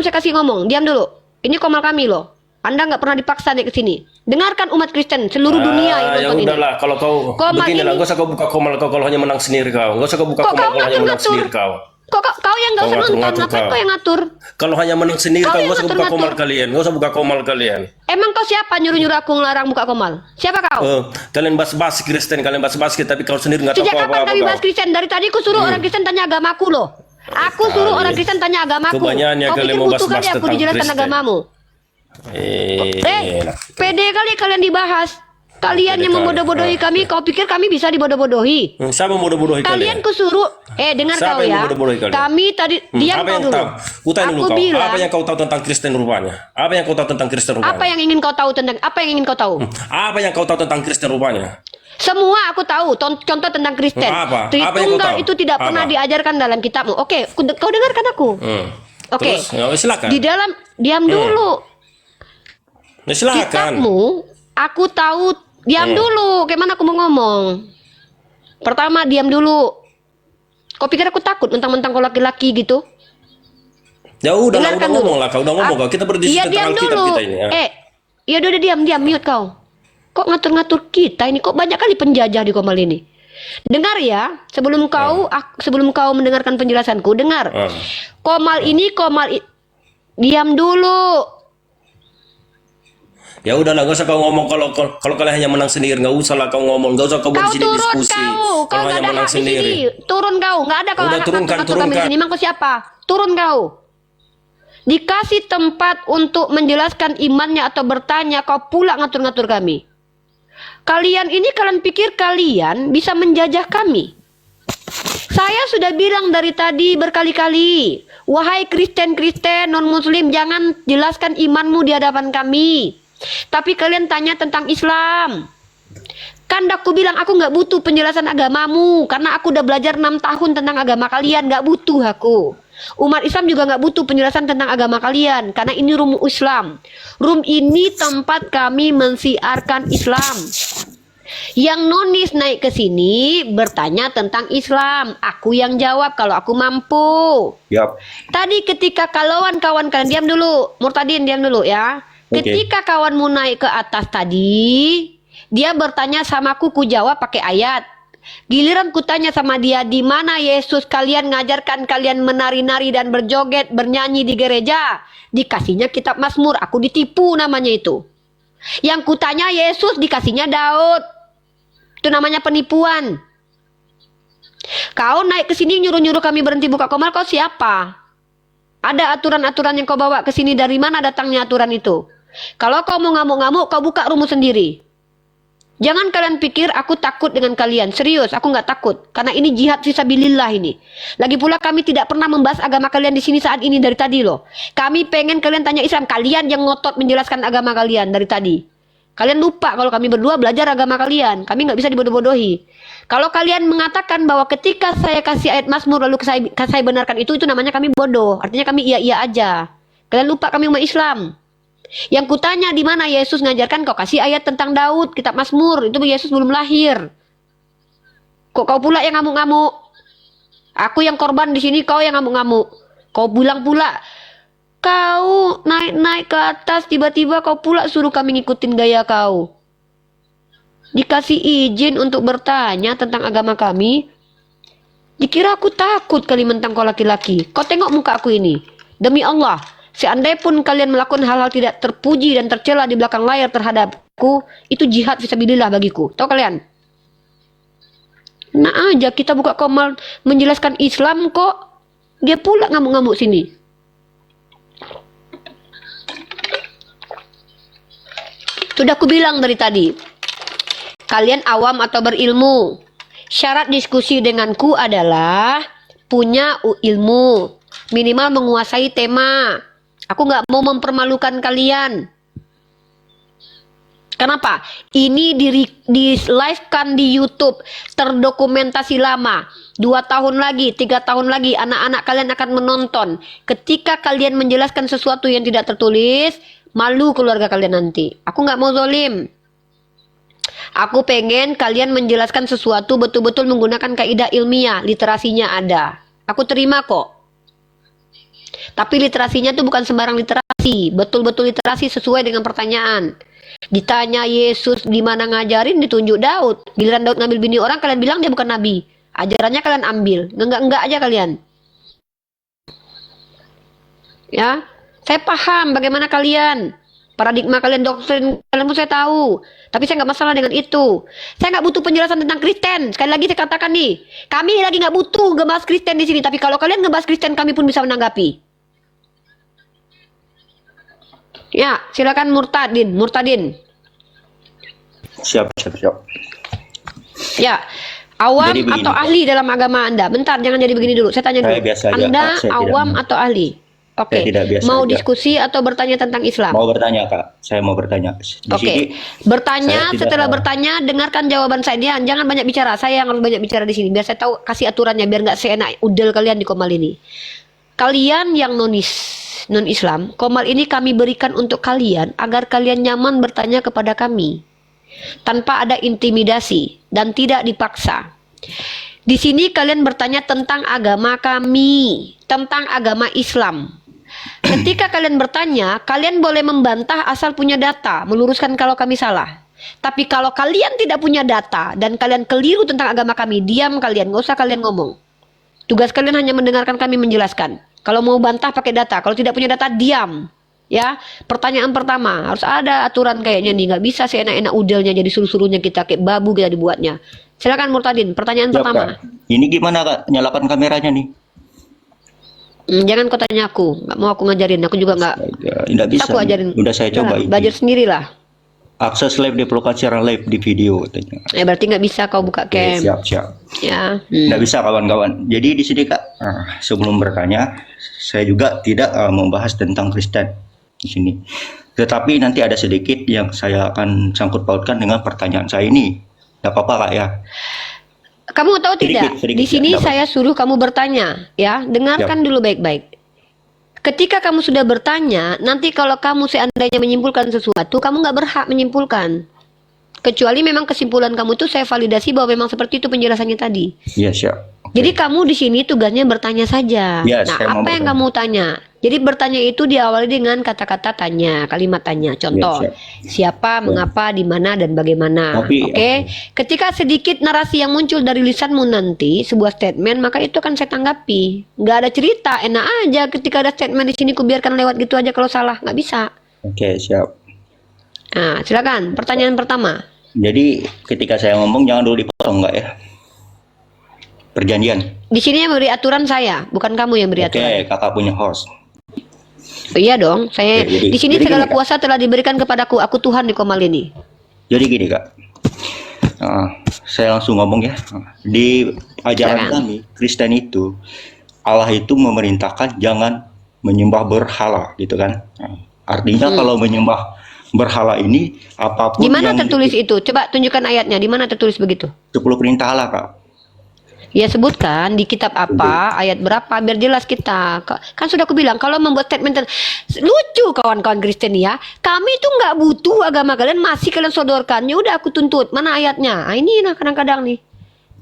saya kasih ngomong. Diam dulu. Ini Komal kami loh. Anda nggak pernah dipaksa naik ke sini. Dengarkan umat Kristen seluruh dunia yang Ya nonton ini. udahlah, kalau kau begini lah, gak usah kau buka Komal kau kalau hanya menang sendiri kau. Gak usah kau buka Komal kalau hanya menang sendiri kau. Kok kau yang nggak usah nonton? Ngapain kau yang ngatur? Kalau hanya menang sendiri kau, yang gak usah buka ngatur-ngatur. Komal kalian. Gak usah buka Komal kalian. Emang kau siapa nyuruh-nyuruh aku ngelarang buka Komal? Siapa kau? Kalian bahas Kristen, kalian bahas tapi kau sendiri nggak tahu Sejak kapan apa-apa kami kau. bahas Kristen? Dari tadi aku suruh orang Kristen tanya agamaku loh. Aku suruh orang Kristen tanya agamaku. Kebanyakannya Kau kalian pikir mau butuh bahas-bahas kali aku tentang dijelaskan Kristen. agamamu? Pede kali kalian dibahas. Kalian yang membodoh-bodohi kami, kau pikir kami bisa dibodoh-bodohi? Siapa yang bodoh-bodohi Kalian kalian? kusuruh, dengar Siapa kau yang ya. membodoh-bodohi kalian? Kami tadi diam Apa kau yang dulu. tahu? Kutanya dulu Aku kau. bilang, Apa yang kau tahu tentang Kristen rupanya? Apa yang kau tahu tentang Kristen rupanya? apa yang ingin kau tahu tentang? Apa yang ingin kau tahu? Apa yang kau tahu tentang Kristen rupanya? Semua aku tahu. Contoh tentang Kristen. Apa? Apa yang kau Tritunggal tahu? itu tidak Apa? pernah diajarkan dalam kitabmu. Oke, kau dengarkan aku. Oke. Terus, ya, silakan. Di dalam diam dulu. Ya, silakan. Kitabmu, aku tahu. Diam dulu. Gimana aku mau ngomong? Pertama, diam dulu. Kau pikir aku takut mentang-mentang kau laki-laki gitu? Ya udah Dengarkan ngomong dulu. lah, kau udah ngomong kau. Kita berdiskusi Iya, tentang diam Alkitab dulu. kita ini. Ya. Iya udah diam, mute kau. Kok ngatur-ngatur kita ini? Kok banyak kali penjajah di Komal ini? Dengar ya, sebelum kau mendengarkan penjelasanku, dengar. Komal ini diam dulu. Ya udahlah, gak usah kau ngomong kalau kalian hanya menang sendiri, nggak usah lah kau ngomong, nggak usah kau buat Kau di sini turun diskusi. kau Kalau nggak hanya ada menang hak di sendiri. sini. Turun kau, nggak ada kau Udah, hak turunkan, ngatur kami di turunkan. sini. Emang kau siapa? Turun kau. Dikasih tempat untuk menjelaskan imannya atau bertanya, kau pula ngatur-ngatur kami. Kalian pikir kalian bisa menjajah kami? Saya sudah bilang dari tadi berkali-kali, wahai Kristen-Kristen non-Muslim, jangan jelaskan imanmu di hadapan kami. Tapi kalian tanya tentang Islam. Kan aku bilang aku nggak butuh penjelasan agamamu, karena aku udah belajar 6 tahun tentang agama kalian, nggak butuh aku. Umat Islam juga nggak butuh penjelasan tentang agama kalian, karena ini room Islam. Room ini tempat kami mensiarkan Islam. Yang nonis naik ke sini bertanya tentang Islam. Aku yang jawab kalau aku mampu. Yap. Tadi ketika kawan kalian, diam dulu, Murtadin diam dulu ya. Ketika kawanmu naik ke atas tadi, dia bertanya sama aku jawab pakai ayat. Giliran kutanya sama dia, di mana Yesus kalian ngajarkan kalian menari-nari dan berjoget, bernyanyi di gereja? Dikasihnya kitab Mazmur, aku ditipu namanya itu. Yang kutanya Yesus, dikasihnya Daud. Itu namanya penipuan. Kau naik ke sini nyuruh-nyuruh kami berhenti buka Komal, kau siapa? Ada aturan-aturan yang kau bawa ke sini, dari mana datangnya aturan itu? Kalau kau mau ngamuk-ngamuk, kau buka rumus sendiri. Jangan kalian pikir aku takut dengan kalian. Serius, aku nggak takut. Karena ini jihad fisabilillah ini. Lagi pula kami tidak pernah membahas agama kalian di sini saat ini dari tadi loh. Kami pengen kalian tanya Islam. Kalian yang ngotot menjelaskan agama kalian dari tadi. Kalian lupa kalau kami berdua belajar agama kalian. Kami nggak bisa dibodoh-bodohi. Kalau kalian mengatakan bahwa ketika saya kasih ayat Mazmur lalu saya benarkan itu namanya kami bodoh. Artinya kami iya-iya aja. Kalian lupa kami umat Islam. Yang kutanya di mana Yesus ngajarkan, kau kasih ayat tentang Daud, kitab Mazmur, itu Yesus belum lahir. Kok kau pula yang ngamuk-ngamuk? Aku yang korban di sini, kau yang ngamuk-ngamuk. Kau bilang pula, kau naik-naik ke atas, tiba-tiba kau pula suruh kami ngikutin gaya kau. Dikasih izin untuk bertanya tentang agama kami. Dikira aku takut kali mentang kau laki-laki. Kau tengok muka aku ini. Demi Allah, seandai pun kalian melakukan hal-hal tidak terpuji dan tercela di belakang layar terhadapku, itu jihad fisabilillah bagiku. Tahu kalian? Nah aja kita buka Komal menjelaskan Islam kok dia pula ngamuk-ngamuk sini. Sudah aku bilang dari tadi. Kalian awam atau berilmu. Syarat diskusi denganku adalah punya ilmu. Minimal menguasai tema. Aku nggak mau mempermalukan kalian. Kenapa? Ini di live-kan di YouTube. Terdokumentasi lama. 2 tahun lagi, 3 tahun lagi, anak-anak kalian akan menonton. Ketika kalian menjelaskan sesuatu yang tidak tertulis, malu keluarga kalian nanti. Aku nggak mau zolim. Aku pengen kalian menjelaskan sesuatu betul-betul menggunakan kaidah ilmiah. Literasinya ada. Aku terima kok. Tapi literasinya tuh bukan sembarang literasi, betul-betul literasi sesuai dengan pertanyaan. Ditanya Yesus gimana ngajarin, ditunjuk Daud. Giliran Daud ngambil bini orang, kalian bilang dia bukan nabi. Ajarannya kalian ambil, enggak aja kalian. Ya, saya paham bagaimana kalian, paradigma kalian, doktrin kalian pun saya tahu. Tapi saya nggak masalah dengan itu. Saya nggak butuh penjelasan tentang Kristen. Sekali lagi saya katakan nih, kami lagi nggak butuh ngebahas Kristen di sini. Tapi kalau kalian ngebahas Kristen, kami pun bisa menanggapi. Ya, silakan Murtadin. Siap. Ya, awam Jadi begini, atau ahli dalam agama Anda? Bentar, jangan jadi begini dulu. Saya tanya dulu. Saya biasa aja, Anda Kak. Saya awam tidak- atau ahli? Oke. Saya tidak biasa Mau aja. diskusi atau bertanya tentang Islam? Mau bertanya, Kak. Saya mau bertanya. Di Oke. sini Bertanya, saya tidak- setelah bertanya, dengarkan jawaban saya. Jangan banyak bicara. Saya yang harus banyak bicara di sini. Biar saya tahu kasih aturannya, biar nggak seenak udel kalian di Komal ini. Kalian yang non-Islam, Komal ini kami berikan untuk kalian agar kalian nyaman bertanya kepada kami tanpa ada intimidasi dan tidak dipaksa. Di sini kalian bertanya tentang agama kami, tentang agama Islam. Ketika kalian bertanya, kalian boleh membantah asal punya data, meluruskan kalau kami salah. Tapi kalau kalian tidak punya data dan kalian keliru tentang agama kami, diam kalian, nggak usah kalian ngomong. Tugas kalian hanya mendengarkan kami menjelaskan. Kalau mau bantah pakai data, kalau tidak punya data diam. Ya, pertanyaan pertama harus ada aturan kayaknya nih, nggak bisa seenak-enak udelnya jadi suruh-suruhnya kita kayak babu kita dibuatnya. Silakan Murtadin, pertanyaan Siap, pertama. Kak. Ini gimana, Kak? Nyalakan kameranya nih. Jangan kau tanya aku, nggak mau aku ngajarin, aku juga nggak. Tidak bisa. Aku ajarin. Udah saya coba ini. Belajar sendirilah. Akses live dipelukkan secara live di video katanya. Berarti nggak bisa kau buka cam. Siap. Ya. Nggak bisa, kawan-kawan. Jadi di sini, Kak, sebelum bertanya, saya juga tidak membahas tentang Kristen di sini. Tetapi nanti ada sedikit yang saya akan sangkut pautkan dengan pertanyaan saya ini. Nggak apa-apa, Kak, ya? Kamu tahu tidak? Sedikit, Di sini ya, dapat. saya suruh kamu bertanya, ya. Dengarkan dulu baik-baik. Ketika kamu sudah bertanya, nanti kalau kamu seandainya menyimpulkan sesuatu, kamu nggak berhak menyimpulkan. Kecuali memang kesimpulan kamu itu saya validasi bahwa memang seperti itu penjelasannya tadi. Iya, siap. Oke. Jadi kamu di sini tugasnya bertanya saja. Ya, Nah, saya mau apa yang bertanya. kamu tanya? Jadi bertanya itu diawali dengan kata-kata tanya, kalimat tanya. Contoh, siap. siapa, mengapa, di mana, dan bagaimana. Tapi- Oke. Ketika sedikit narasi yang muncul dari lisanmu nanti, sebuah statement, maka itu kan saya tanggapi. Nggak ada cerita, enak aja ketika ada statement di sini, ku biarkan lewat gitu aja kalau salah. Nggak bisa. Oke, siap. Nah, silakan. Pertanyaan pertama. Jadi ketika saya ngomong jangan dulu dipotong, nggak ya? Perjanjian. Di sini yang beri aturan saya, bukan kamu yang beri Oke, aturan. kakak punya host. Oh, iya dong, saya Oke, jadi- di sini jadi segala gini, Kak. kuasa telah diberikan kepadaku. Aku Tuhan di Komal ini. Jadi gini, Kak. Saya langsung ngomong ya. Di ajaran Silakan. kami, Kristen itu, Allah itu memerintahkan jangan menyembah berhala, gitu kan. Artinya kalau menyembah berhala ini, apapun Di mana yang tertulis itu? Coba tunjukkan ayatnya. Di mana tertulis begitu? 10 perintah Allah, Kak. Ya sebutkan di kitab apa, ayat berapa, biar jelas kita. Kan sudah aku bilang, kalau membuat statement lucu kawan-kawan Kristen ya, kami tuh nggak butuh agama kalian, masih kalian sodorkan. Ya udah aku tuntut, mana ayatnya? Nah, ini nah kadang-kadang nih.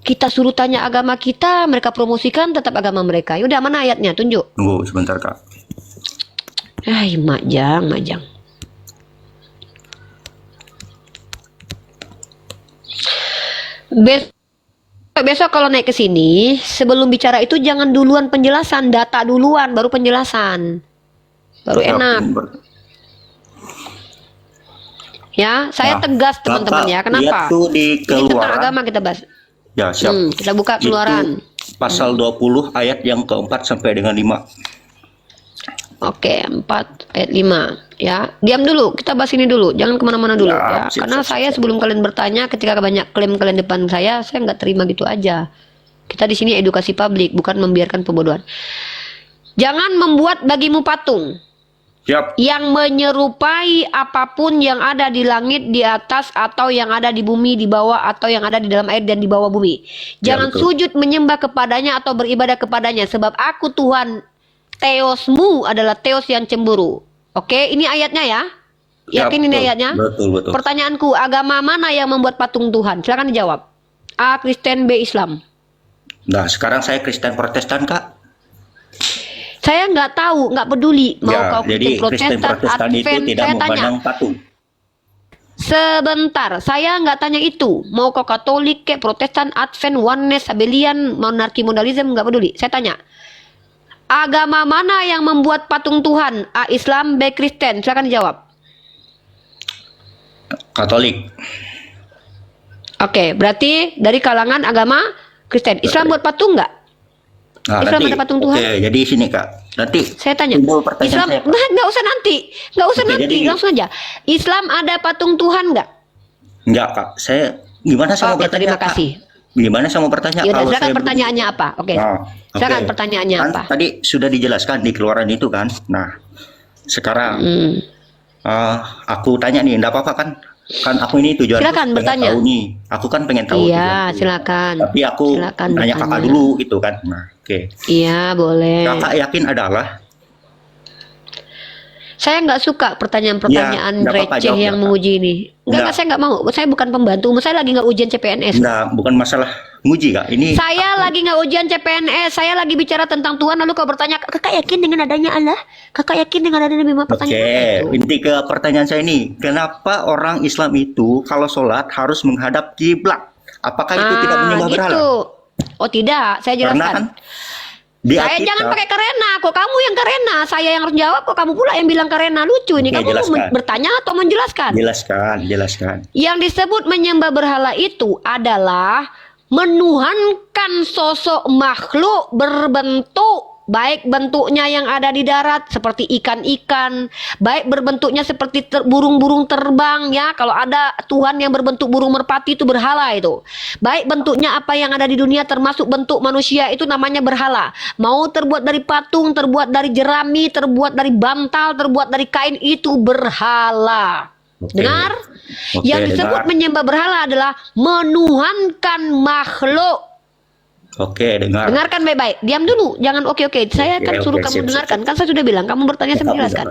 Kita suruh tanya agama kita, mereka promosikan tetap agama mereka. Ya udah mana ayatnya? Tunjuk. Tunggu sebentar, Kak. Ay, majang. Besok kalau naik ke sini, sebelum bicara itu jangan duluan penjelasan, data duluan, baru penjelasan. Baru enak. Ya, saya Nah, tegas teman-teman ya. Kakak Kenapa? lihat tuh di Ini tentang Keluaran. agama kita bahas. Ya, siap. Kita buka Keluaran. Itu pasal 20 ayat yang keempat sampai dengan 5. Oke, 4 ayat 5. Ya, diam dulu. Kita bahas ini dulu. Jangan kemana-mana dulu. Ya, Ya, siap, karena siap, saya siap. sebelum kalian bertanya, ketika banyak klaim kalian depan saya nggak terima gitu aja. Kita di sini edukasi publik, bukan membiarkan pembodohan. Jangan membuat bagimu patung Siap. yang menyerupai apapun yang ada di langit, di atas, atau yang ada di bumi, di bawah, atau yang ada di dalam air dan di bawah bumi. Ya, Jangan betul. sujud menyembah kepadanya atau beribadah kepadanya, sebab aku Tuhan, Theosmu adalah Theos yang cemburu. Oke, ini ayatnya ya. Yakin Ya, ini betul. ayatnya? Betul. Pertanyaanku, agama mana yang membuat patung Tuhan? Silakan dijawab. A. Kristen, B. Islam. Nah, sekarang saya Kristen Protestan, Kak. Saya nggak tahu, nggak peduli mau Ya, kau jadi Kristen Protestan itu Advent. tidak Saya tanya, memandang patung. sebentar, saya nggak tanya itu. Mau kau Katolik, kayak Protestan, Advent, Oneness, Sabellian, monarki, modalisme, nggak peduli. Saya tanya, agama mana yang membuat patung Tuhan? A. Islam, B. Kristen. Silakan dijawab. Katolik. Oke, berarti dari kalangan agama Kristen. Islam buat patung nggak? Nah, Islam ada patung Tuhan? Oke, jadi sini Kak. Nanti Saya tanya, timbul pertanyaan Islam, saya, Pak. nah, nggak usah nanti, nggak usah Oke, nanti, jadi- langsung aja. Islam ada patung Tuhan nggak? Enggak, Kak. Saya gimana saya mau Oke, bertanya, terima Kak? kasih. Gimana saya mau bertanya Yaudah, kalau silakan saya pertanyaannya apa? Oke, Nah, silakan oke. pertanyaannya Kan apa? tadi sudah dijelaskan di keluaran itu kan. Nah, sekarang Hmm. aku tanya nih, enggak apa-apa kan? Kan aku ini tujuan Silakan bertanya. tahu nih. Aku kan pengen tahu Iya, tujuanku. silakan. Tapi aku Silakan tanya bertanya. Kakak dulu gitu kan. Nah, oke. Iya, boleh. Kakak yakin adalah Saya nggak suka pertanyaan-pertanyaan Ya, nggak apa-apa, receh jawab, yang Kak. menguji ini. Enggak, saya nggak mau. Saya bukan pembantu. Saya lagi nggak ujian CPNS. enggak, bukan masalah nguji, Kak. Ini Saya lagi nggak ujian CPNS. Saya lagi bicara tentang Tuhan. Lalu kau bertanya, kakak yakin dengan adanya Allah? Kakak yakin dengan adanya Nabi Muhammad? Oke, Pertanyaan itu. inti ke pertanyaan saya ini, kenapa orang Islam itu kalau sholat harus menghadap kiblat? Apakah itu tidak menyembah berhala? gitu. Oh tidak, saya Karena jelaskan. kan di Saya Alkitab- jangan pakai karena, kok kamu yang karena, saya yang harus jawab, kok kamu pula yang bilang karena. Lucu ini, Oke, kamu mau jelaskan. bertanya atau menjelaskan? Jelaskan. Yang disebut menyembah berhala itu adalah menuhankan sosok makhluk berbentuk, baik bentuknya yang ada di darat seperti ikan-ikan, baik berbentuknya seperti burung-burung terbang ya. Kalau ada Tuhan yang berbentuk burung merpati itu berhala itu. Baik bentuknya apa yang ada di dunia termasuk bentuk manusia itu namanya berhala. Mau terbuat dari patung, terbuat dari jerami, terbuat dari bantal, terbuat dari kain itu berhala. Oke. Dengar? Oke, Yang disebut dengar. menyembah berhala adalah menuhankan makhluk. Oke, dengar. Dengarkan baik-baik. Diam dulu, jangan oke-oke. Saya akan suruh kamu sip, dengarkan. sip. Kan saya sudah bilang, kamu bertanya saya menjelaskan.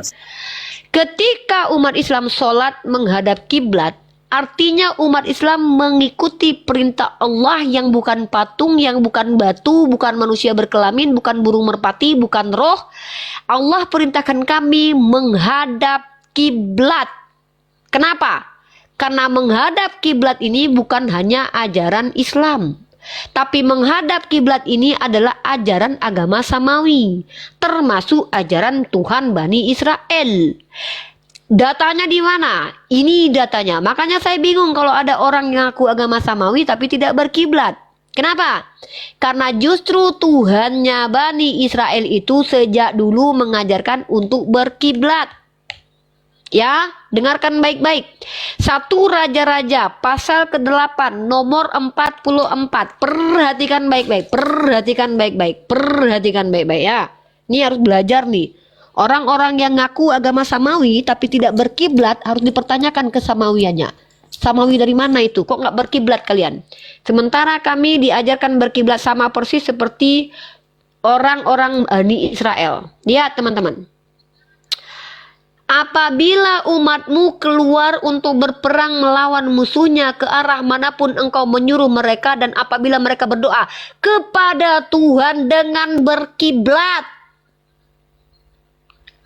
Ketika umat Islam sholat menghadap kiblat, artinya umat Islam mengikuti perintah Allah yang bukan patung, yang bukan batu, bukan manusia berkelamin, bukan burung merpati, bukan roh. Allah perintahkan kami menghadap kiblat. Kenapa? Karena menghadap kiblat ini bukan hanya ajaran Islam. Tapi menghadap kiblat ini adalah ajaran agama samawi, termasuk ajaran Tuhan Bani Israel. Datanya di mana? Ini datanya. Makanya saya bingung kalau ada orang yang ngaku agama samawi tapi tidak berkiblat. Kenapa? Karena justru Tuhannya Bani Israel itu sejak dulu mengajarkan untuk berkiblat. Ya, dengarkan baik-baik. 1 Raja-Raja pasal ke-8 nomor 44. Perhatikan baik-baik, perhatikan baik-baik, perhatikan baik-baik ya. Ini harus belajar nih. Orang-orang yang ngaku agama samawi tapi tidak berkiblat harus dipertanyakan kesamawiannya. Samawi dari mana itu? Kok nggak berkiblat kalian? Sementara kami diajarkan berkiblat sama persis seperti orang-orang Bani Israel. Lihat teman-teman. Apabila umatmu keluar untuk berperang melawan musuhnya ke arah manapun engkau menyuruh mereka, dan apabila mereka berdoa kepada Tuhan dengan berkiblat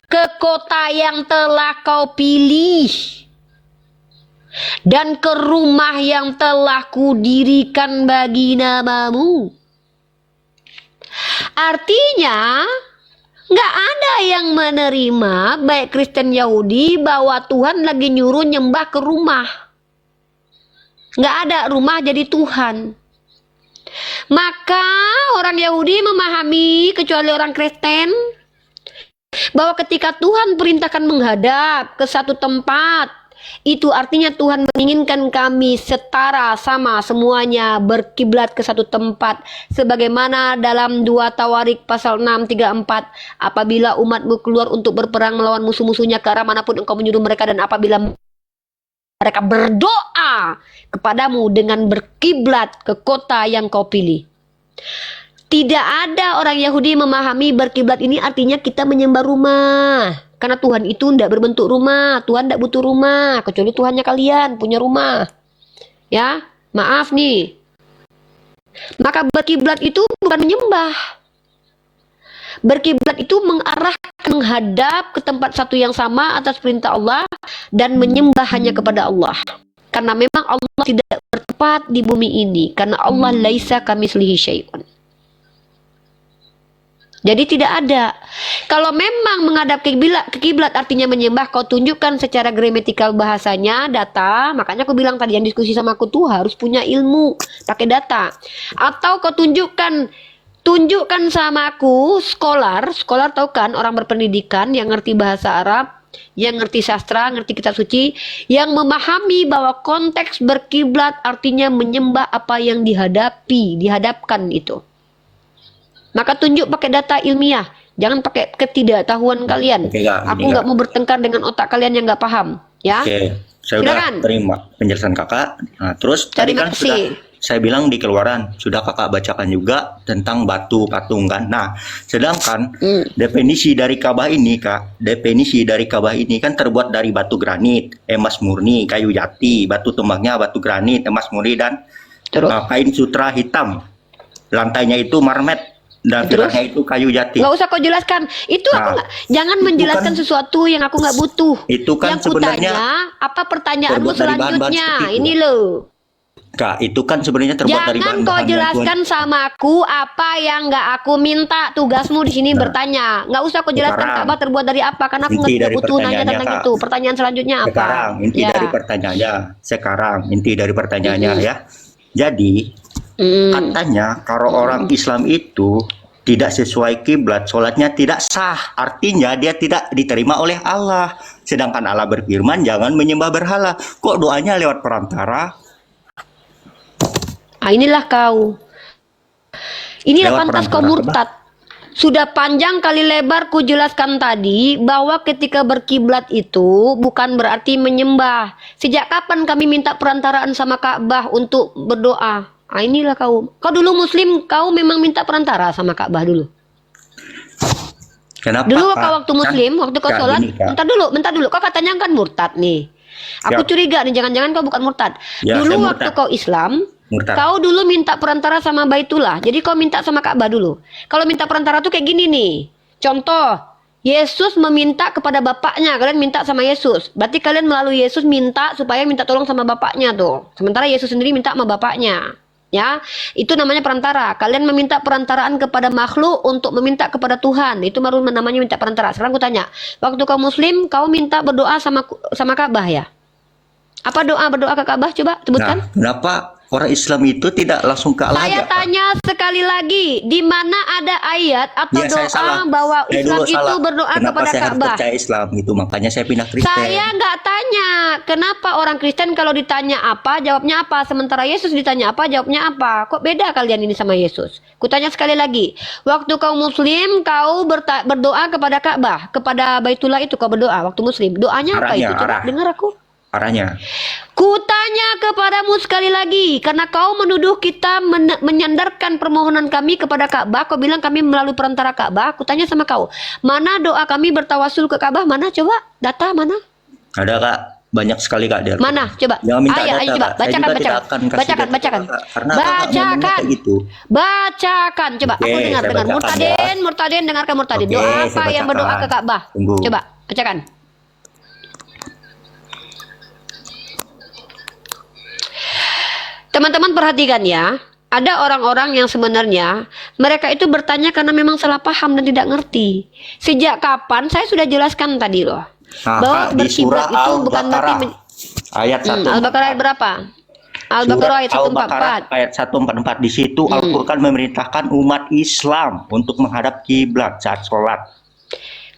ke kota yang telah kau pilih dan ke rumah yang telah kudirikan bagi namamu. Artinya nggak ada yang menerima, baik Kristen Yahudi, bahwa Tuhan lagi nyuruh nyembah ke rumah. Nggak ada rumah jadi Tuhan. Maka orang Yahudi memahami, kecuali orang Kristen, bahwa ketika Tuhan perintahkan menghadap ke satu tempat, itu artinya Tuhan menginginkan kami setara sama semuanya berkiblat ke satu tempat, sebagaimana dalam 2 Tawarik pasal 6:34, apabila umatmu keluar untuk berperang melawan musuh-musuhnya ke arah manapun engkau menyuruh mereka, dan apabila mereka berdoa kepadamu dengan berkiblat ke kota yang kau pilih. Tidak ada orang Yahudi memahami berkiblat ini artinya kita menyembah rumah. Karena Tuhan itu tidak berbentuk rumah. Tuhan tidak butuh rumah. Kecuali Tuhannya kalian punya rumah. Ya, maaf nih. Maka berkiblat itu bukan menyembah. Berkiblat itu menghadap ke tempat satu yang sama atas perintah Allah dan menyembah hanya kepada Allah. Karena memang Allah tidak bertempat di bumi ini, karena Allah laisa kamitslihi syai'un. Jadi tidak ada. Kalau memang menghadap ke kiblat artinya menyembah, kau tunjukkan secara gramatikal bahasanya, data. Makanya aku bilang tadi yang diskusi sama aku tuh harus punya ilmu, pakai data. Atau kau tunjukkan sama aku skolar tahu kan, orang berpendidikan yang ngerti bahasa Arab, yang ngerti sastra, ngerti kitab suci, yang memahami bahwa konteks berkiblat artinya menyembah apa yang dihadapkan itu. Maka tunjuk pakai data ilmiah, jangan pakai ketidaktahuan kalian. Oke, Kak, aku nggak mau bertengkar dengan otak kalian yang nggak paham, ya. Oke, saya Silakan. udah terima penjelasan kakak. Nah, terus tadi Terima kan sudah kasih. saya bilang di keluaran, sudah kakak bacakan juga tentang batu patung kan. Nah, sedangkan definisi dari Ka'bah ini kak, kan terbuat dari batu granit, emas murni, kayu jati, batu tembaknya batu granit, emas murni, dan Terus? kain sutra hitam. Lantainya itu marmer dan Terus? pilarnya itu kayu jati. Nggak usah kau jelaskan. Itu aku Nah, nggak. Jangan menjelaskan sesuatu yang aku nggak butuh. Itu kan yang sebenarnya kutanya, apa pertanyaanmu terbuat dari bahan-bahan selanjutnya? seperti itu. Ini loh. Kak, itu kan sebenarnya terbuat dari Jangan kau bahan-bahan jelaskan sama aku apa yang nggak aku minta. Tugasmu di sini bertanya. Nggak usah kau jelaskan sekarang, Ka'bah terbuat dari apa, karena aku inti nggak dari butuh nanya pertanyaannya, tentang Kak. itu. Pertanyaan selanjutnya apa? Sekarang inti Ya. dari pertanyaannya. Sekarang inti dari pertanyaannya ya. Jadi katanya kalau orang Islam itu tidak sesuai kiblat, sholatnya tidak sah. Artinya dia tidak diterima oleh Allah. Sedangkan Allah berfirman jangan menyembah berhala. Kok doanya lewat perantara? Ah, inilah kau. Inilah Lewat pantas kau perantara, murtad. Sudah panjang kali lebar ku jelaskan tadi bahwa ketika berkiblat itu bukan berarti menyembah. Sejak kapan kami minta perantaraan sama Ka'bah untuk berdoa? Ah, inilah kau. Kau dulu Muslim, kau memang minta perantara sama Ka'bah dulu. Kenapa? Dulu Kak? kau waktu Muslim, waktu kau Kak, sholat, gini, Kak. bentar dulu. Kau katanya kan murtad nih. Aku Siap. curiga nih, jangan-jangan kau bukan murtad. Ya, Dulu saya waktu murtad. kau Islam, Murtad. kau dulu minta perantara sama Baitullah. Jadi kau minta sama Ka'bah dulu. Kalau minta perantara tuh kayak gini nih. Contoh, Yesus meminta kepada bapaknya, kalian minta sama Yesus. Berarti kalian melalui Yesus minta supaya minta tolong sama bapaknya tuh. Sementara Yesus sendiri minta sama bapaknya. Ya, itu namanya perantara. Kalian meminta perantaraan kepada makhluk untuk meminta kepada Tuhan. Itu baru namanya minta perantara. Sekarang aku tanya, waktu kau Muslim, kau minta berdoa sama Ka'bah ya? Apa berdoa ke Ka'bah? Coba sebutkan. Nah, kenapa orang Islam itu tidak langsung ke Allah Saya aja, Kak? tanya sekali lagi, di mana ada ayat atau Ya, saya salah. doa bahwa Saya Islam dulu itu salah. berdoa Kenapa kepada saya harus Ka'bah? percaya Islam itu? Makanya saya pindah Kristen. Saya nggak tanya kenapa orang Kristen kalau ditanya apa jawabnya apa, sementara Yesus ditanya apa jawabnya apa. Kok beda kalian ini sama Yesus? Kutanya sekali lagi, waktu kau Muslim kau berdoa kepada Ka'bah, kepada Baitullah itu kau berdoa waktu Muslim. Doanya apa Arahnya, itu? Coba arah. dengar aku. Arahnya. Kutanya kepadamu sekali lagi, karena kau menuduh kita menyandarkan permohonan kami kepada Ka'bah. Kau bilang kami melalui perantara Ka'bah. Kutanya sama kau, mana doa kami bertawasul ke Ka'bah? Mana coba? Data mana? Ada, Kak. Banyak sekali, Kak. Di Al-Quran. Mana? Coba. Jangan minta Ayo, data, ayo coba. Kak. Saya juga tidak akan kasih data, Bacakan. Kak. Karena Kakak ngomongnya Bacakan. kayak gitu. Bacakan. Coba Oke, aku dengar. saya bacakan, Murtadin, dengarkan Murtadin. Oke, Doa saya apa yang bacakan. berdoa ke Ka'bah? Tunggu. Coba, bacakan. Teman-teman perhatikan ya, ada orang-orang yang sebenarnya mereka itu bertanya karena memang salah paham dan tidak ngerti. Sejak kapan? Saya sudah jelaskan tadi loh. Nah, Bahwa Kak, di surah berkiblat itu bukan berarti Al-Baqarah ayat 1. Al-Baqarah ayat berapa? Al-Baqarah ayat 144. Ayat 144 di situ Al-Qur'an memerintahkan umat Islam untuk menghadap kiblat saat sholat.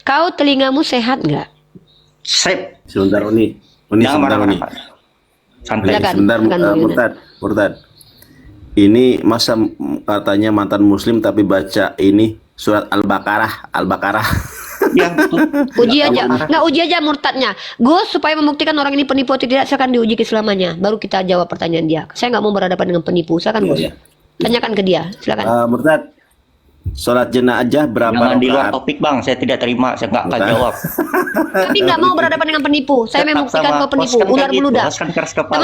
Kau telingamu sehat nggak? Sip. Sebentar Uni. Uni Jangan sebentar Uni. marah-marah. Santai. Silakan. Sebentar Silakan, Murtad. Ini masa katanya mantan muslim tapi baca ini surat Al-Baqarah. Ya, betul. Uji aja, nggak uji aja murtadnya. Gus supaya membuktikan orang ini penipu atau tidak, silakan diuji keislamannya. Baru kita jawab pertanyaan dia. Saya nggak mau berhadapan dengan penipu, silakan Gus. Iya. Tanyakan ke dia, silakan. Murtad. Salat jenazah berapa Jangan di luar rakaat? topik, Bang. Saya tidak terima. Saya nggak akan jawab. Tapi nggak mau berhadapan dengan penipu. Saya Tetap membuktikan sama kau penipu, bos kan ular kayak gitu, beludak. bos kan keras kepala.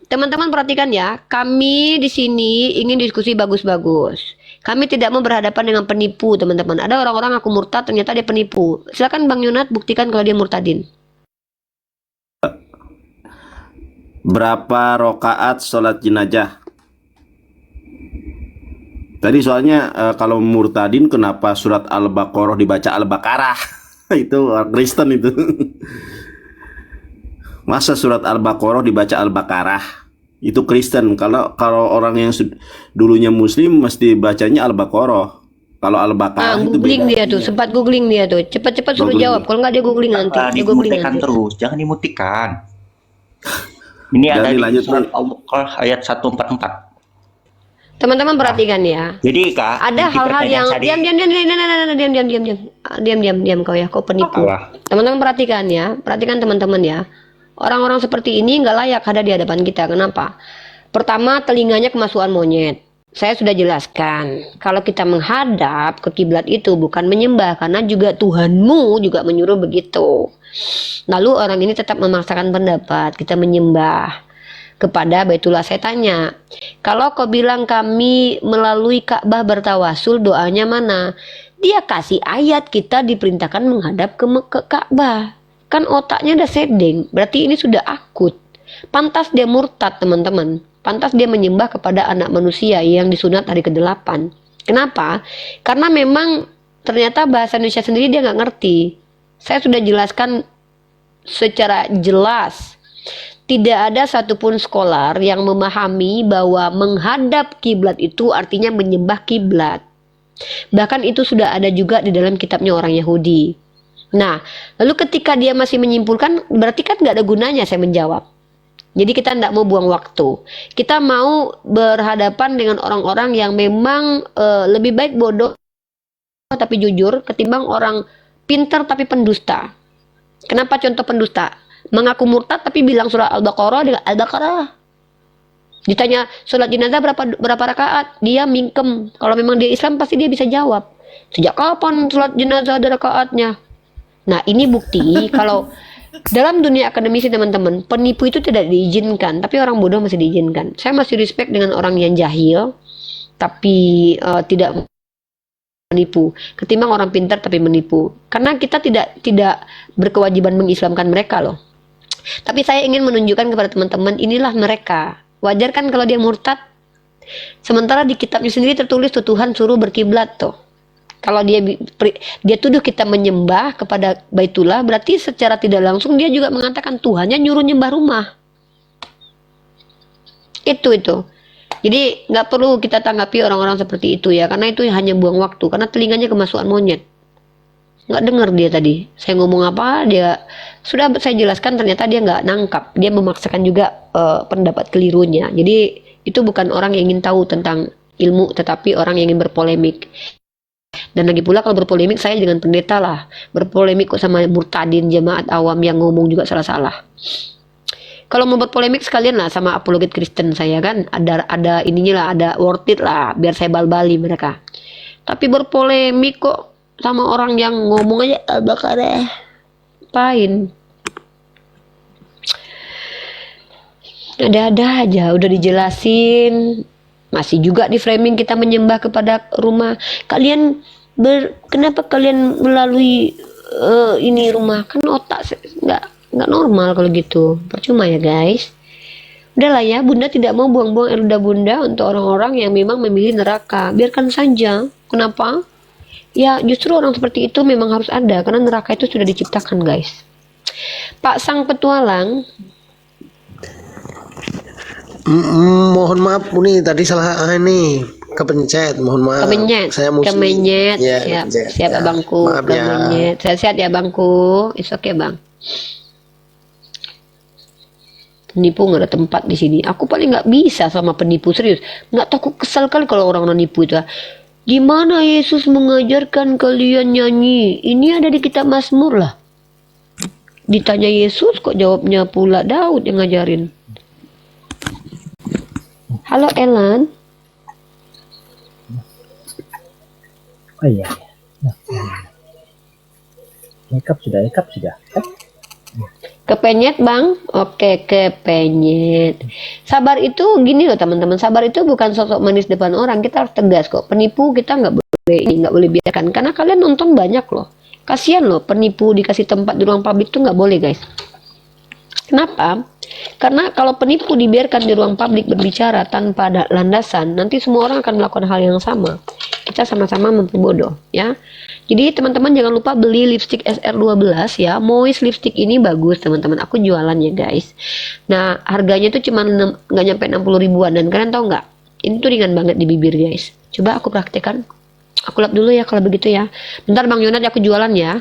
Teman-teman perhatikan ya. Kami di sini ingin diskusi bagus-bagus. Kami tidak mau berhadapan dengan penipu, teman-teman. Ada orang-orang aku murtad, ternyata dia penipu. Silakan Bang Yunat buktikan kalau dia murtadin. Berapa rokaat sholat jenazah? Tadi soalnya kalau murtadin kenapa surat Al-Baqarah dibaca Al-Baqarah? Itu orang Kristen itu. Masa surat Al-Baqarah dibaca Al-Baqarah? Itu Kristen. Kalau orang yang dulunya Muslim mesti bacanya Al-Baqarah. Kalau Al-Baqarah itu Googling beda. dia tuh, sempat googling dia tuh. Cepat-cepat suruh Googling. jawab. Kalau nggak dia googling nanti. Dia googling Dimutikan nanti. terus, jangan dimutikan. Ini ada Jadi di lanjut, surat Nih. Al-Baqarah ayat 144. Teman-teman perhatikan ya. Jadi Kak, Ada di hal-hal yang pertanyaan diam kau ya, kau penipu. Apa? Teman-teman perhatikan ya, perhatikan teman-teman ya. Orang-orang seperti ini nggak layak ada di hadapan kita. Kenapa? Pertama, telinganya kemasukan monyet. Saya sudah jelaskan, kalau kita menghadap ke kiblat itu bukan menyembah, karena juga Tuhanmu juga menyuruh begitu. Lalu orang ini tetap memaksakan pendapat, kita menyembah kepada Baitullah. Saya tanya, kalau kau bilang kami melalui Ka'bah bertawasul, doanya mana? Dia kasih ayat kita diperintahkan menghadap ke Ka'bah. Kan otaknya udah sedeng, berarti ini sudah akut. Pantas dia murtad, teman-teman. Pantas dia menyembah kepada anak manusia yang disunat hari ke-8. Kenapa? Karena memang ternyata bahasa Indonesia sendiri dia nggak ngerti. Saya sudah jelaskan secara jelas. Tidak ada satupun skolar yang memahami bahwa menghadap kiblat itu artinya menyembah kiblat. Bahkan itu sudah ada juga di dalam kitabnya orang Yahudi. Nah, lalu ketika dia masih menyimpulkan, berarti kan nggak ada gunanya saya menjawab. Jadi kita tidak mau buang waktu. Kita mau berhadapan dengan orang-orang yang memang lebih baik bodoh tapi jujur ketimbang orang pintar tapi pendusta. Kenapa contoh pendusta? Mengaku murtad tapi bilang surah Al-Baqarah dengan Al-Baqarah. Ditanya sholat jenazah berapa rakaat? Dia mingkem. Kalau memang dia Islam pasti dia bisa jawab. Sejak kapan sholat jenazah ada rakaatnya? Nah, ini bukti kalau dalam dunia akademisi teman-teman, penipu itu tidak diizinkan, tapi orang bodoh masih diizinkan. Saya masih respect dengan orang yang jahil, tapi tidak menipu, ketimbang orang pintar tapi menipu. Karena kita tidak berkewajiban mengislamkan mereka loh. Tapi saya ingin menunjukkan kepada teman-teman, inilah mereka. Wajar kan kalau dia murtad? Sementara di kitabnya sendiri tertulis tuh Tuhan suruh berkiblat tuh. Kalau dia tuduh kita menyembah kepada Baitullah, berarti secara tidak langsung dia juga mengatakan Tuhannya nyuruh nyembah rumah. Itu. Jadi nggak perlu kita tanggapi orang-orang seperti itu ya, karena itu hanya buang waktu. Karena telinganya kemasukan monyet. Nggak dengar dia tadi. Saya ngomong apa, dia sudah saya jelaskan, ternyata dia nggak nangkap. Dia memaksakan juga pendapat kelirunya. Jadi itu bukan orang yang ingin tahu tentang ilmu, tetapi orang yang ingin berpolemik. Dan lagi pula kalau berpolemik saya dengan pendeta lah. Berpolemik kok sama murtadin jemaat awam yang ngomong juga salah-salah. Kalau mau berpolemik sekalian lah sama apologet Kristen saya kan. Ada ininya lah, ada worth it lah. Biar saya bal-bali mereka. Tapi berpolemik kok sama orang yang ngomong aja Al-Baqarah. Apain? Ada-ada aja. Udah dijelasin. Masih juga di framing kita menyembah kepada rumah. Kenapa kalian melalui ini rumah? Kan otak nggak normal kalau gitu. Percuma ya guys. Udahlah ya, Bunda tidak mau buang-buang air ludah Bunda untuk orang-orang yang memang memilih neraka. Biarkan saja. Kenapa? Ya justru orang seperti itu memang harus ada. Karena neraka itu sudah diciptakan guys. Pak Sang Petualang. Mohon maaf Uni, tadi salah ini kepencet, mohon maaf. Saya kemenyet. Ya, Siap ya. abangku. Maaf ya. Kemenyet. Sehat ya abangku. It's okay bang. Penipu nggak ada tempat di sini. Aku paling nggak bisa sama penipu, serius. Nggak tahu, aku kesal kali kalau orang nipu itu. Gimana Yesus mengajarkan kalian nyanyi? Ini ada di kitab Mazmur lah. Ditanya Yesus kok jawabnya pula Daud yang ngajarin. Halo Elan. Oh iya. Nah, Makeup sudah. Kepenyet bang, oke kepenyet. Sabar itu gini loh teman-teman, sabar itu bukan sosok manis depan orang, kita harus tegas kok. Penipu kita nggak boleh ini, nggak boleh biarkan, karena kalian nonton banyak loh. Kasihan loh penipu dikasih tempat di ruang publik tuh nggak boleh guys. Kenapa? Karena kalau penipu dibiarkan di ruang publik berbicara tanpa ada landasan, nanti semua orang akan melakukan hal yang sama. Kita sama-sama memperbodoh ya. Jadi teman-teman jangan lupa beli lipstick SR12 ya. Moist lipstick ini bagus teman-teman. Aku jualan ya guys. Nah harganya tuh cuma nggak nyampe 60 ribuan. Dan kalian tahu nggak? Ini tuh ringan banget di bibir guys. Coba aku praktekkan. Aku lap dulu ya kalau begitu ya. Bentar Bang Yonat aku jualan ya.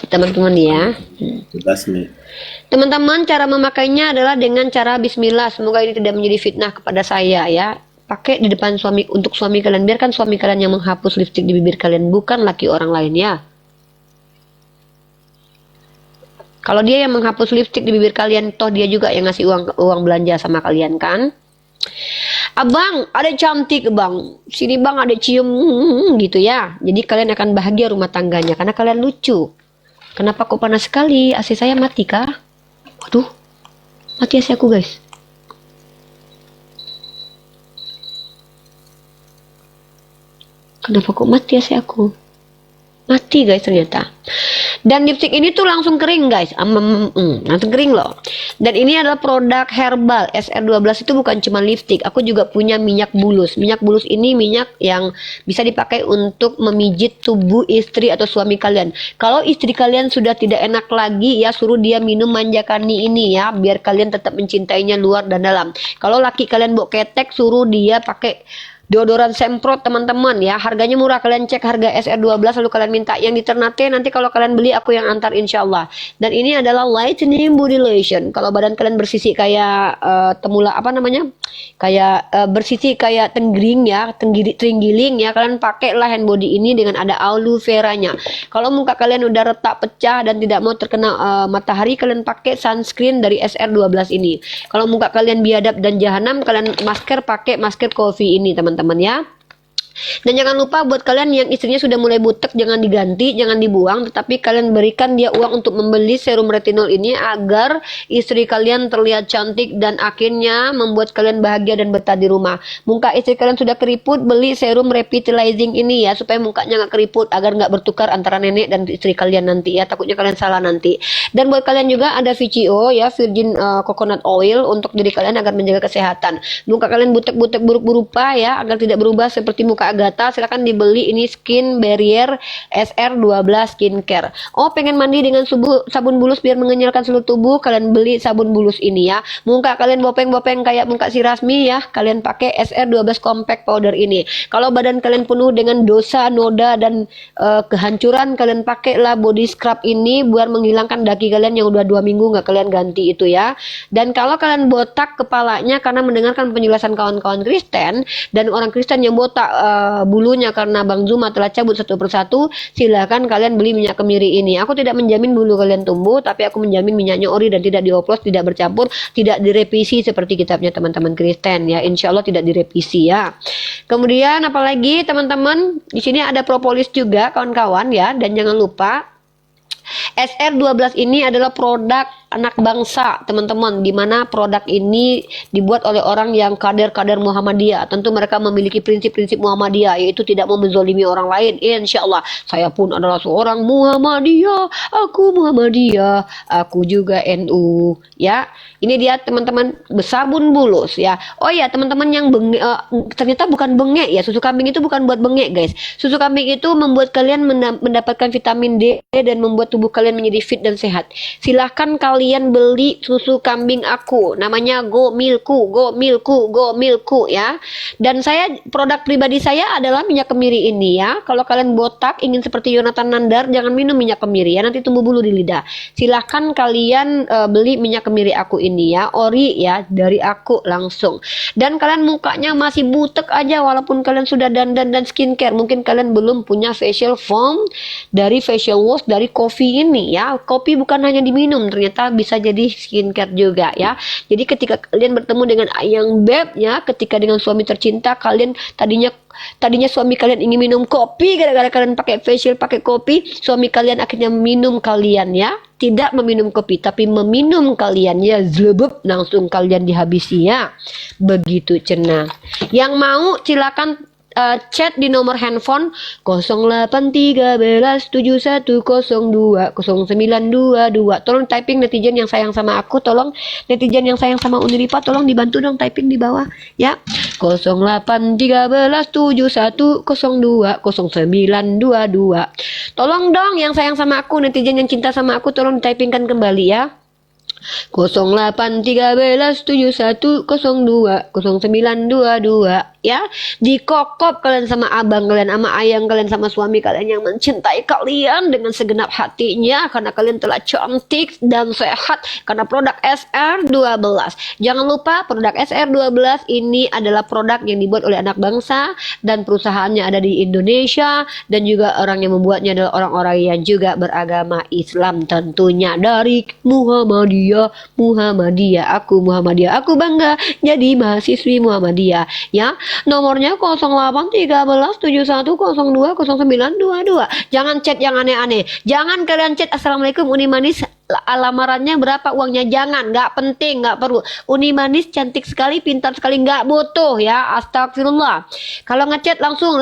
Teman-teman ya. Jelas nih. Teman-teman cara memakainya adalah dengan cara bismillah. Semoga ini tidak menjadi fitnah kepada saya ya. Pakai di depan suami, untuk suami kalian. Biarkan suami kalian yang menghapus lipstick di bibir kalian, bukan laki orang lain ya. Kalau dia yang menghapus lipstick di bibir kalian, toh dia juga yang ngasih uang belanja sama kalian kan. Abang, ada cantik bang. Sini bang, ada cium gitu ya. Jadi kalian akan bahagia rumah tangganya karena kalian lucu. Kenapa kok panas sekali? AC saya mati kah? Waduh, mati AC aku guys. Kenapa kok mati AC aku? Mati guys ternyata. Dan lipstick ini tuh langsung kering guys. Langsung kering loh. Dan ini adalah produk herbal. SR12 itu bukan cuma lipstick. Aku juga punya minyak bulus. Minyak bulus ini minyak yang bisa dipakai untuk memijit tubuh istri atau suami kalian. Kalau istri kalian sudah tidak enak lagi ya, suruh dia minum manjakani ini ya, biar kalian tetap mencintainya luar dan dalam. Kalau laki kalian bau ketek, suruh dia pakai deodoran semprot teman-teman ya. Harganya murah, kalian cek harga SR12 lalu kalian minta yang di Ternate. Nanti kalau kalian beli aku yang antar insyaallah. Dan ini adalah lightening body lotion. Kalau badan kalian bersisi kayak temula apa namanya, kayak bersisi kayak tenggring ya, terenggiling ya, kalian pakailah hand body ini dengan ada aloe veranya. Kalau muka kalian udah retak pecah dan tidak mau terkena matahari, kalian pakai sunscreen dari SR12 ini. Kalau muka kalian biadab dan jahanam, kalian pakai masker coffee ini teman-teman ya. Dan jangan lupa buat kalian yang istrinya sudah mulai butek, jangan diganti, jangan dibuang, tetapi kalian berikan dia uang untuk membeli serum retinol ini agar istri kalian terlihat cantik dan akhirnya membuat kalian bahagia dan betah di rumah. Muka istri kalian sudah keriput, beli serum revitalizing ini ya, supaya mukanya nggak keriput, agar nggak bertukar antara nenek dan istri kalian nanti ya, takutnya kalian salah nanti. Dan buat kalian juga ada VCO ya, virgin coconut oil untuk diri kalian agar menjaga kesehatan. Muka kalian butek-butek buruk berupa ya, agar tidak berubah seperti muka Agatha, silahkan dibeli ini skin barrier SR12 skincare. Oh pengen mandi dengan sabun bulus biar mengenyalkan seluruh tubuh, kalian beli sabun bulus ini ya. Muka kalian bopeng-bopeng kayak muka si Rasmi ya, kalian pakai SR12 compact powder ini. Kalau badan kalian penuh dengan dosa, noda dan kehancuran, kalian pakailah body scrub ini buat menghilangkan daki kalian yang udah 2 minggu nggak kalian ganti itu ya. Dan kalau kalian botak kepalanya karena mendengarkan penjelasan kawan-kawan Kristen dan orang Kristen yang botak bulunya karena Bang Zuma telah cabut satu persatu, silahkan kalian beli minyak kemiri ini. Aku tidak menjamin bulu kalian tumbuh, tapi aku menjamin minyaknya ori dan tidak dioplos, tidak bercampur, tidak direvisi seperti kitabnya teman-teman Kristen ya. Insya Allah tidak direvisi ya. Kemudian apalagi teman-teman, di sini ada propolis juga kawan-kawan ya. Dan jangan lupa SR12 ini adalah produk anak bangsa teman-teman, dimana produk ini dibuat oleh orang yang kader-kader Muhammadiyah. Tentu mereka memiliki prinsip-prinsip Muhammadiyah, yaitu tidak mau menzolimi orang lain. Insya Allah saya pun adalah seorang Muhammadiyah, aku juga NU ya. Ini dia teman-teman, sabun bulus ya. Oh ya teman-teman yang bengek, ternyata bukan bengek ya, susu kambing itu bukan buat bengek guys. Susu kambing itu membuat kalian mendapatkan vitamin D dan membuat tubuh kalian menjadi fit dan sehat. Silahkan kalian beli susu kambing aku, namanya Go Milku ya. Dan saya, produk pribadi saya adalah minyak kemiri ini ya. Kalau kalian botak ingin seperti Yonatan Nandar, jangan minum minyak kemiri ya, nanti tumbuh bulu di lidah. Silahkan kalian beli minyak kemiri aku ini ya, ori ya, dari aku langsung. Dan kalian mukanya masih butek aja walaupun kalian sudah dandan dan skincare, mungkin kalian belum punya facial foam dari facial wash dari kopi ini ya. Kopi bukan hanya diminum, ternyata bisa jadi skincare juga ya. Jadi ketika kalian bertemu dengan Ayang Beb ya, ketika dengan suami tercinta kalian tadinya suami kalian ingin minum kopi, gara-gara kalian pakai facial pakai kopi, suami kalian akhirnya minum kalian ya. Tidak meminum kopi tapi meminum kalian ya, zlebep langsung kalian dihabisi ya. Begitu cenah. Yang mau silakan chat di nomor handphone 081371020922. Tolong typing netizen yang sayang sama aku, tolong netizen yang sayang sama Uniripa, tolong dibantu dong typing di bawah ya. 081371020922. Tolong dong yang sayang sama aku, netizen yang cinta sama aku, tolong typingkan kembali ya. 081371020922 ya. Dikokop kalian sama abang kalian, sama ayang kalian, sama suami kalian yang mencintai kalian dengan segenap hatinya karena kalian telah cantik dan sehat karena produk SR12. Jangan lupa produk SR12 ini adalah produk yang dibuat oleh anak bangsa dan perusahaannya ada di Indonesia, dan juga orang yang membuatnya adalah orang-orang yang juga beragama Islam tentunya dari Muhammadiyah. Aku Muhammadiyah, aku bangga jadi mahasiswi Muhammadiyah ya. Nomornya 081371020922. Jangan chat yang aneh-aneh. Jangan kalian chat assalamualaikum Uni Manis, lamarannya berapa uangnya, jangan, nggak penting, nggak perlu. Uni Manis cantik sekali, pintar sekali, nggak butuh ya. Astagfirullah. Kalau ngechat langsung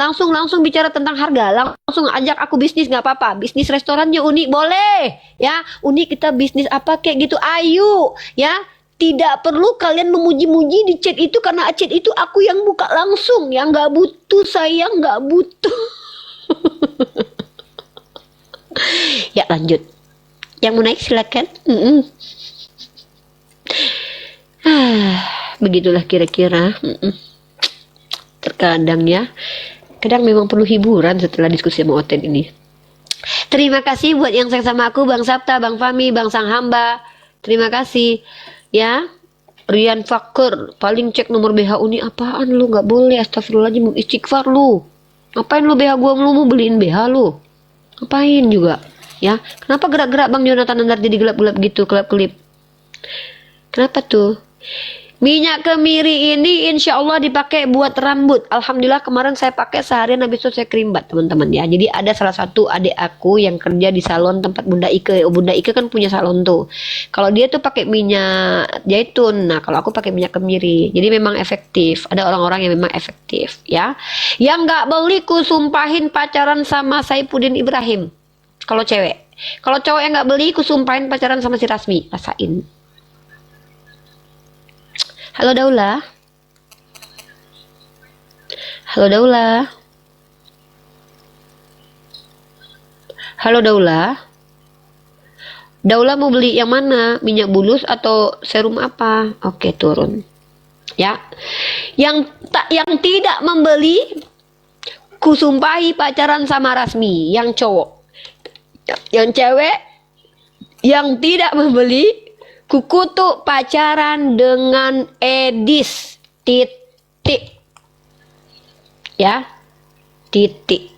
bicara tentang harga, langsung ajak aku bisnis, nggak apa-apa. Bisnis restorannya Uni boleh ya. Uni kita bisnis apa kayak gitu, ayo ya. Tidak perlu kalian memuji-muji di chat itu, karena chat itu aku yang buka langsung ya. Nggak butuh, saya nggak butuh. Ya lanjut. Yang mau naik silakan. Begitulah kira-kira. Terkadang ya, kadang memang perlu hiburan setelah diskusi sama Oten ini. Terima kasih buat yang sayang sama aku, Bang Sabta, Bang Fami, Bang Sang Hamba. Terima kasih ya. Rian Fakur, paling cek nomor BH Uni apaan lu, nggak boleh. Astagfirullahaladzim, istighfar lu. Ngapain lu BH gua, lu mau beliin BH lu? Ngapain juga ya? Kenapa gerak-gerak Bang Jonathan Andar jadi gelap-gelap gitu, kelap-kelip? Kenapa tuh? Minyak kemiri ini insya Allah dipakai buat rambut. Alhamdulillah kemarin saya pakai seharian, habis itu saya kerimbat teman-teman ya. Jadi ada salah satu adik aku yang kerja di salon tempat Bunda Ike. Bunda Ike kan punya salon tuh. Kalau dia tuh pakai minyak zaitun. Nah kalau aku pakai minyak kemiri. Jadi memang efektif. Ada orang-orang yang memang efektif ya. Yang nggak beli ku sumpahin pacaran sama Saifuddin Ibrahim. Kalau cewek. Kalau cowok yang nggak beli ku sumpahin pacaran sama si Rasmi. Rasain. Halo Daula. Halo Daula. Halo Daula. Daula mau beli yang mana? Minyak bulus atau serum apa? Oke, turun. Ya. Yang tidak membeli kusumpahi pacaran sama Rasmi, yang cowok. Yang cewek yang tidak membeli kukutu pacaran dengan Edis, titik ya, titik.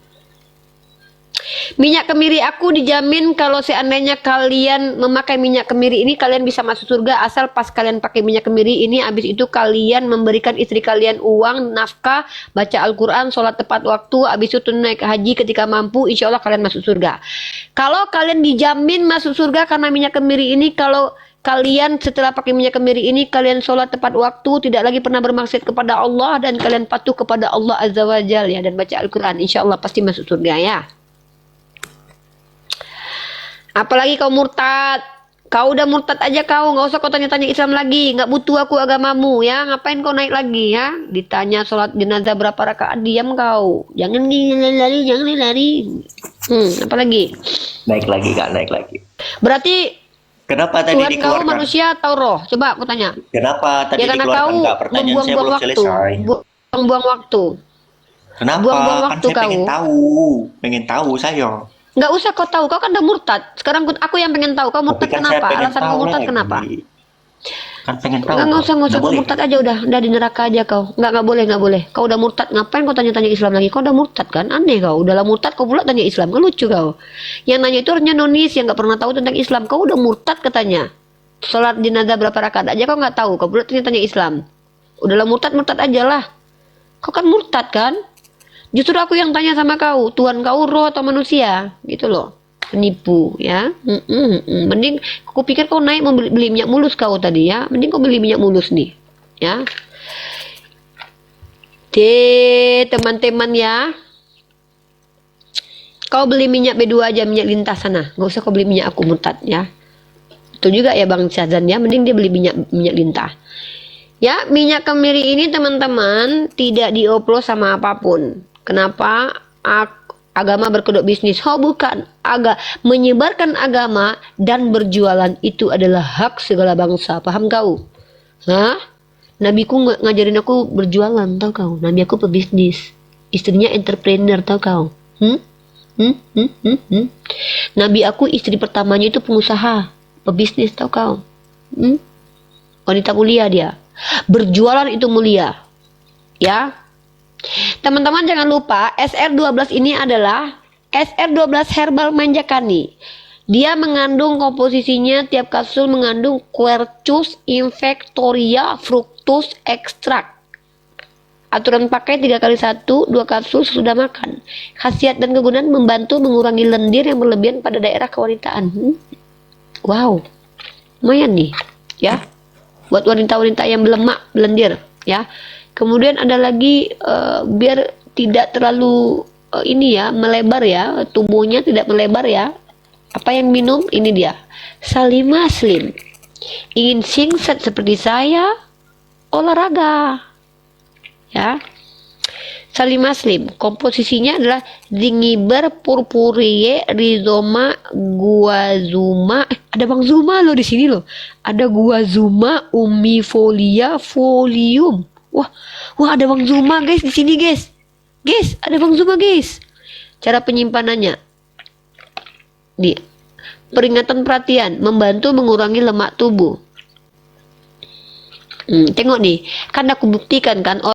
Minyak kemiri aku dijamin kalau seandainya kalian memakai minyak kemiri ini, kalian bisa masuk surga asal pas kalian pakai minyak kemiri ini, habis itu kalian memberikan istri kalian uang, nafkah, baca Al-Quran, sholat tepat waktu, habis itu naik haji ketika mampu, insya Allah kalian masuk surga. Kalau kalian dijamin masuk surga karena minyak kemiri ini, kalau kalian setelah pakai minyak kemiri ini, kalian sholat tepat waktu, tidak lagi pernah bermaksiat kepada Allah, dan kalian patuh kepada Allah Azza wa Jalla ya, dan baca Al-Quran, insya Allah pasti masuk surga ya. Apalagi kau murtad, kau udah murtad aja kau, nggak usah kau tanya-tanya Islam lagi, nggak butuh aku agamamu ya, ngapain kau naik lagi ya? Ditanya sholat jenazah berapa rakaat, diam kau, jangan lari, jangan lari. Apalagi? Naik lagi kak, naik lagi. Berarti Kenapa tadi Tuhan kau dikeluarkan? manusia atau roh? Coba aku tanya. Kenapa tadi Ya karena dikeluarkan kau kak? Pertanyaan saya membuang-buang belum waktu. selesai. Buang-buang waktu. Kenapa? Buang-buang Kan waktu saya pengen kau. tahu. Pengen tahu saya. Nggak usah kau tahu, kau kan udah murtad. Sekarang aku yang pengen tahu, kau murtad Tapi kan saya kenapa? pengen Alasan tahu kau murtad lagi. kenapa? Kan pengen tahu. Nggak usah, kau boleh. murtad aja udah di neraka aja kau. Nggak boleh. Kau udah murtad, ngapain kau tanya-tanya Islam lagi? Kau udah murtad kan? Aneh kau, udah murtad kau pula tanya Islam, kan lucu kau. Yang nanya itu harusnya nonis yang nggak pernah tahu tentang Islam. Kau udah murtad katanya. sholat jenazah berapa rakaat aja kau nggak tahu, kau berarti tanya Islam. Udahlah murtad aja lah. Kau kan murtad kan? Justru aku yang tanya sama kau, Tuhan kau roh atau manusia? Gitu loh. Penipu ya. Mending aku pikir kau naik mau beli minyak mulus kau tadi ya. Mending kau beli minyak mulus nih. Ya. Teman-teman ya. Kau beli minyak B2 aja, minyak lintah sana. Gak usah kau beli minyak aku murtad ya. Itu juga ya Bang Syazan ya. Mending dia beli minyak lintah. Ya, minyak kemiri ini teman-teman tidak dioplos sama apapun. Kenapa? Agama berkedok bisnis. Oh bukan, menyebarkan agama dan berjualan itu adalah hak segala bangsa. Paham kau? Hah? Nabiku ngajarin aku berjualan, tau kau? Nabi aku pebisnis. Istrinya entrepreneur, tau kau? Nabi aku istri pertamanya itu pengusaha, pebisnis, tau kau? Wanita mulia dia. Berjualan itu mulia. Ya. Teman-teman jangan lupa SR12 ini adalah SR12 Herbal Manjakani. Dia mengandung komposisinya tiap kapsul mengandung Quercus infectoria fructus extract. Aturan pakai 3x1, 2 kapsul sesudah makan. Khasiat dan kegunaan membantu mengurangi lendir yang berlebihan pada daerah kewanitaan. Wow. Lumayan nih, ya. Buat wanita-wanita yang berlemak, lendir, ya. Kemudian ada lagi biar tidak terlalu ini ya, melebar ya, tubuhnya tidak melebar ya. Apa yang minum? Ini dia. Salimah Slim. Ingin singset seperti saya? Olahraga. Ya. Salimah Slim. Komposisinya adalah Zingiber purpurea rhizoma guazuma. Ada Bang Zuma loh di sini loh. Ada guazuma umifolia folium. Wah ada Bang Zuma guys di sini guys. Guys, ada Bang Zuma guys. Cara penyimpanannya. Nih. Peringatan perhatian, membantu mengurangi lemak tubuh. Tengok nih, kan aku buktikan kan